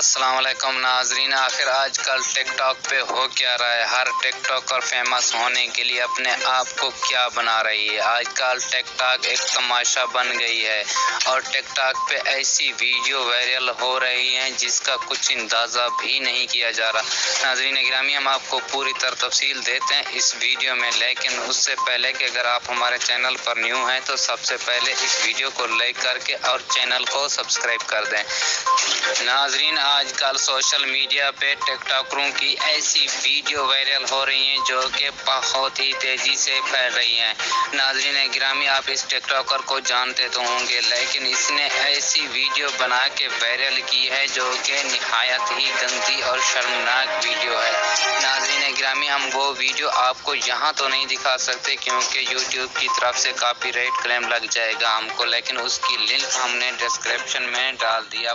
السلام علیکم ناظرین، آخر آج کل ٹک ٹاک پہ ہو کیا رہا ہے؟ ہر ٹک ٹاکر فیمس ہونے کے لیے اپنے آپ کو کیا بنا رہی ہے؟ آج کل ٹک ٹاک ایک تماشا بن گئی ہے اور ٹک ٹاک پہ ایسی ویڈیو وائرل ہو رہی ہیں جس کا کچھ اندازہ بھی نہیں کیا جا رہا۔ ناظرین گرامی، ہم آپ کو پوری طرح تفصیل دیتے ہیں اس ویڈیو میں، لیکن اس سے پہلے کہ اگر آپ ہمارے چینل پر نیو ہیں تو سب سے پہلے اس ویڈیو کو لائک کر کے اور چینل کو سبسکرائب کر دیں۔ ناظرین، آج کل سوشل میڈیا پہ ٹک ٹاکروں کی ایسی ویڈیو وائرل ہو رہی ہیں جو کہ بہت ہی تیزی سے پھیل رہی ہیں۔ ناظرین گرامی، آپ اس ٹک ٹاکر کو جانتے تو ہوں گے، لیکن اس نے ایسی ویڈیو بنا کے وائرل کی ہے جو کہ نہایت ہی گندی اور شرمناک ویڈیو ہے۔ ناظرین گرامی، ہم وہ ویڈیو آپ کو یہاں تو نہیں دکھا سکتے کیونکہ یوٹیوب کی طرف سے کاپی رائٹ کلیم لگ جائے گا ہم کو، لیکن اس کی لنک ہم نے ڈسکرپشن میں ڈال دیا۔